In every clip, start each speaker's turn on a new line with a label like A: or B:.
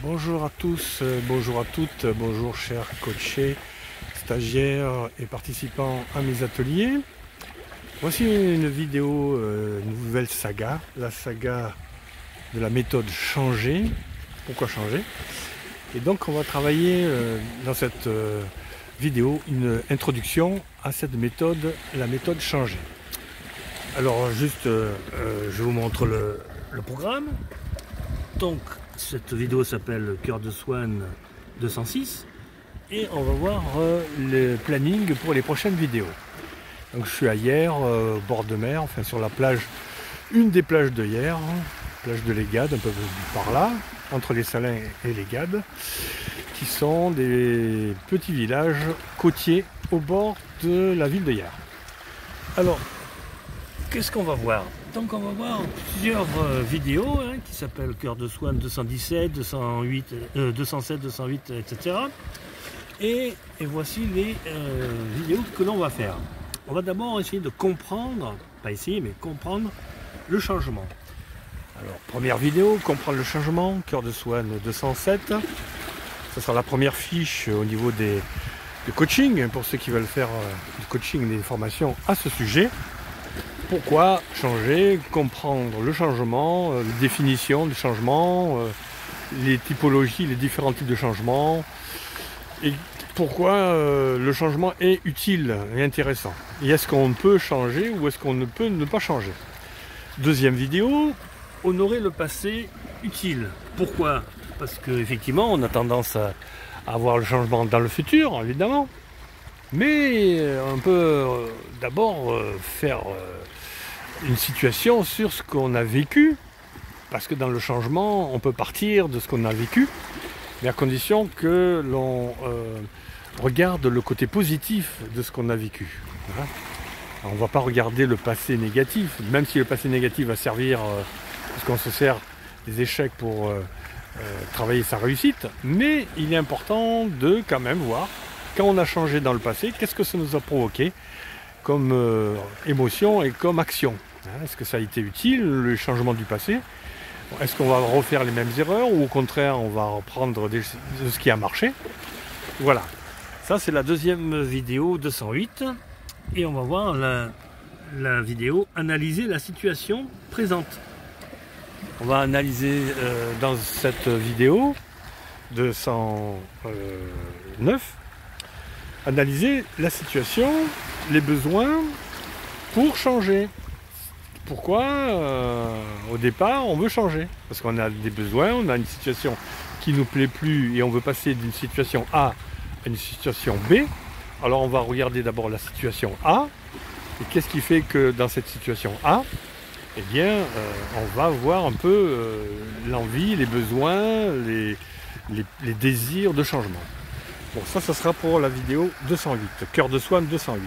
A: Bonjour à tous, bonjour à toutes, bonjour chers coachés, stagiaires et participants à mes ateliers. Voici une vidéo, une nouvelle saga, la saga de la méthode changer. Pourquoi changer? Et donc on va travailler dans cette vidéo une introduction à cette méthode, la méthode changer. Alors juste, je vous montre le programme. Donc cette vidéo s'appelle Cœur de Swan 206 et on va voir le planning pour les prochaines vidéos. Donc je suis à Hyères, au bord de mer, enfin sur la plage, une des plages de Hyères, plage de l'Égade, un peu par là, entre les Salins et l'Égade, qui sont des petits villages côtiers au bord de la ville de Hyères. Alors, qu'est-ce qu'on va voir? Donc on va voir plusieurs vidéos qui s'appellent Cœur de Swan 217, 208, 207, 208, etc. Et voici les vidéos que l'on va faire. On va d'abord essayer de comprendre, pas essayer, mais comprendre le changement. Alors, première vidéo, comprendre le changement, Cœur de Swan 207. Ce sera la première fiche au niveau du coaching, pour ceux qui veulent faire du coaching, des formations à ce sujet. Pourquoi changer, comprendre le changement, la définition du changement, les typologies, les différents types de changements, et pourquoi le changement est utile et intéressant. Et est-ce qu'on peut changer ou est-ce qu'on ne peut ne pas changer? Deuxième vidéo, honorer le passé utile. Pourquoi? Parce qu'effectivement, on a tendance à avoir le changement dans le futur, évidemment. Mais on peut d'abord faire une situation sur ce qu'on a vécu, parce que dans le changement, on peut partir de ce qu'on a vécu, mais à condition que l'on regarde le côté positif de ce qu'on a vécu. Voilà. On ne va pas regarder le passé négatif, même si le passé négatif va servir, parce qu'on se sert des échecs pour travailler sa réussite, mais il est important de quand même voir, quand on a changé dans le passé, qu'est-ce que ça nous a provoqué comme émotion et comme action. Est-ce que ça a été utile, le changement du passé? Est-ce qu'on va refaire les mêmes erreurs ou au contraire on va reprendre de ce qui a marché? Voilà, ça c'est la deuxième vidéo 208 et on va voir la vidéo analyser la situation présente. On va analyser dans cette vidéo 209 analyser la situation, les besoins pour changer. Pourquoi au départ on veut changer? Parce qu'on a des besoins, on a une situation qui ne nous plaît plus et on veut passer d'une situation A à une situation B. Alors on va regarder d'abord la situation A. Et qu'est-ce qui fait que dans cette situation A, eh bien, on va voir un peu l'envie, les besoins, les désirs de changement. Bon, ça sera pour la vidéo 208, Cœur de Swan 208.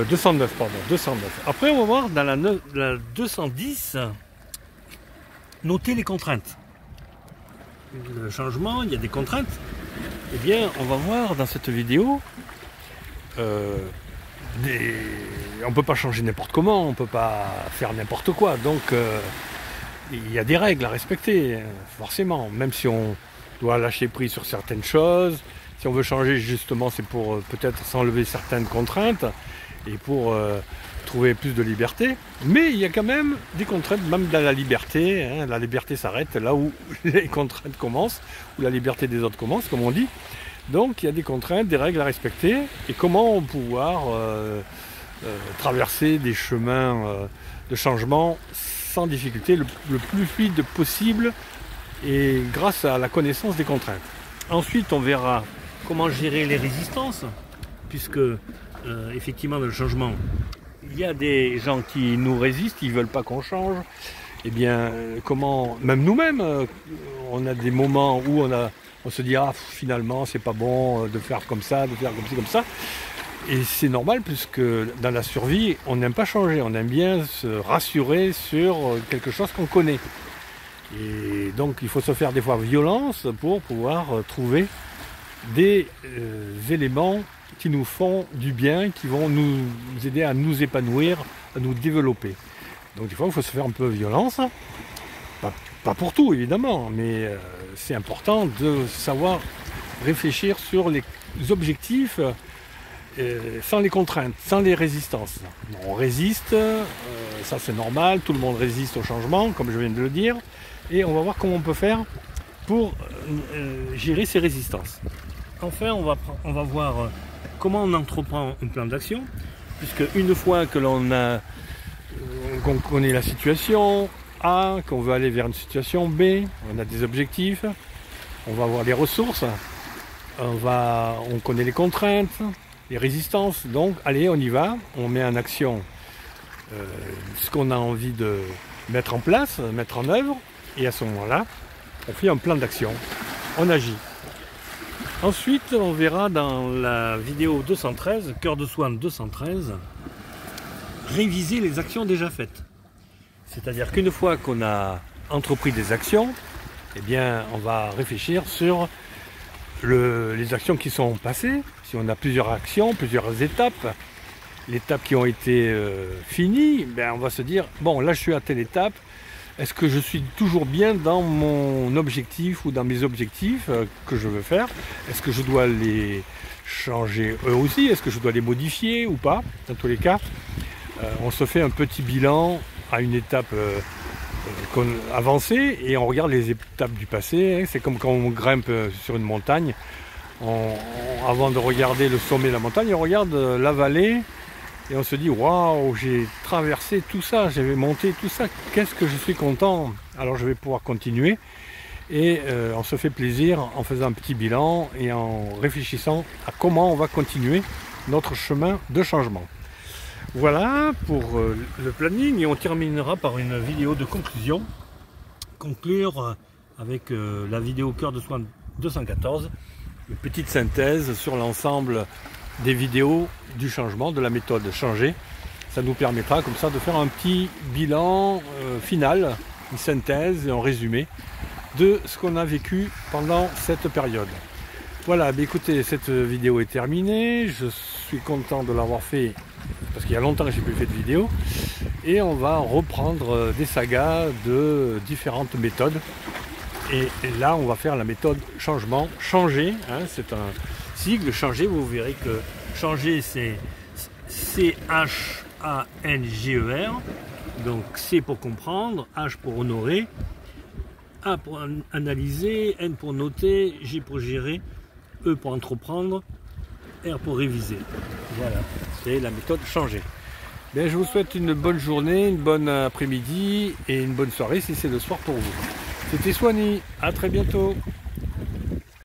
A: 209, pardon, 209. Après, on va voir dans la 210, noter les contraintes. Le changement, il y a des contraintes. Eh bien, on va voir dans cette vidéo, on ne peut pas changer n'importe comment, on ne peut pas faire n'importe quoi. Donc, il y a des règles à respecter, forcément. Même si on doit lâcher prise sur certaines choses, si on veut changer, justement, c'est pour peut-être s'enlever certaines contraintes et pour trouver plus de liberté. Mais il y a quand même des contraintes, même dans la liberté. La liberté s'arrête là où les contraintes commencent, où la liberté des autres commence, comme on dit. Donc il y a des contraintes, des règles à respecter. Et comment pouvoir traverser des chemins de changement sans difficulté, le plus fluide possible, et grâce à la connaissance des contraintes. Ensuite, on verra comment gérer les résistances, puisque effectivement dans le changement, il y a des gens qui nous résistent, qui ne veulent pas qu'on change. Eh bien, comment, même nous-mêmes, on a des moments où on se dit ah finalement c'est pas bon de faire comme ça, de faire comme ci, comme ça. Et c'est normal puisque dans la survie, on n'aime pas changer, on aime bien se rassurer sur quelque chose qu'on connaît. Et donc il faut se faire des fois violence pour pouvoir trouver des éléments qui nous font du bien, qui vont nous aider à nous épanouir, à nous développer. Donc des fois il faut se faire un peu violence, pas pas pour tout évidemment, mais c'est important de savoir réfléchir sur les objectifs sans les contraintes, sans les résistances. On résiste, ça c'est normal, tout le monde résiste au changement, comme je viens de le dire, et on va voir comment on peut faire pour gérer ces résistances. Enfin, on va voir comment on entreprend un plan d'action, puisque une fois que qu'on connaît la situation A, qu'on veut aller vers une situation B, on a des objectifs, on va avoir les ressources, on connaît les contraintes, les résistances, donc allez, on y va, on met en action ce qu'on a envie de mettre en place, mettre en œuvre, et à ce moment-là, on fait un plan d'action, on agit. Ensuite, on verra dans la vidéo 213, Cœur de Swan 213, réviser les actions déjà faites. C'est-à-dire qu'une fois qu'on a entrepris des actions, eh bien, on va réfléchir sur les actions qui sont passées. Si on a plusieurs actions, plusieurs étapes, l'étape qui ont été finies, ben, on va se dire, bon, là je suis à telle étape, est-ce que je suis toujours bien dans mon objectif ou dans mes objectifs que je veux faire? Est-ce que je dois les changer eux aussi? Est-ce que je dois les modifier ou pas? Dans tous les cas, on se fait un petit bilan à une étape avancée et on regarde les étapes du passé. C'est comme quand on grimpe sur une montagne. Avant de regarder le sommet de la montagne, on regarde la vallée. Et on se dit, waouh, j'ai traversé tout ça, j'avais monté tout ça, qu'est-ce que je suis content. Alors je vais pouvoir continuer. Et on se fait plaisir en faisant un petit bilan et en réfléchissant à comment on va continuer notre chemin de changement. Voilà pour le planning et on terminera par une vidéo de conclusion. Conclure avec la vidéo Cœur de Swan 214, une petite synthèse sur l'ensemble des vidéos du changement, de la méthode changée. Ça nous permettra comme ça de faire un petit bilan final, une synthèse et un résumé de ce qu'on a vécu pendant cette période. Voilà, bah écoutez, cette vidéo est terminée. Je suis content de l'avoir fait parce qu'il y a longtemps que j'ai plus fait de vidéo. Et on va reprendre des sagas de différentes méthodes. Et là, on va faire la méthode changement, changer. Hein, c'est un sigle, changer. Vous verrez que changer, c'est C-H-A-N-G-E-R. Donc C pour comprendre, H pour honorer, A pour analyser, N pour noter, G pour gérer, E pour entreprendre, R pour réviser. Voilà, c'est la méthode changer. Bien, je vous souhaite une bonne journée, une bonne après-midi et une bonne soirée si c'est le soir pour vous. C'était Swani, à très bientôt.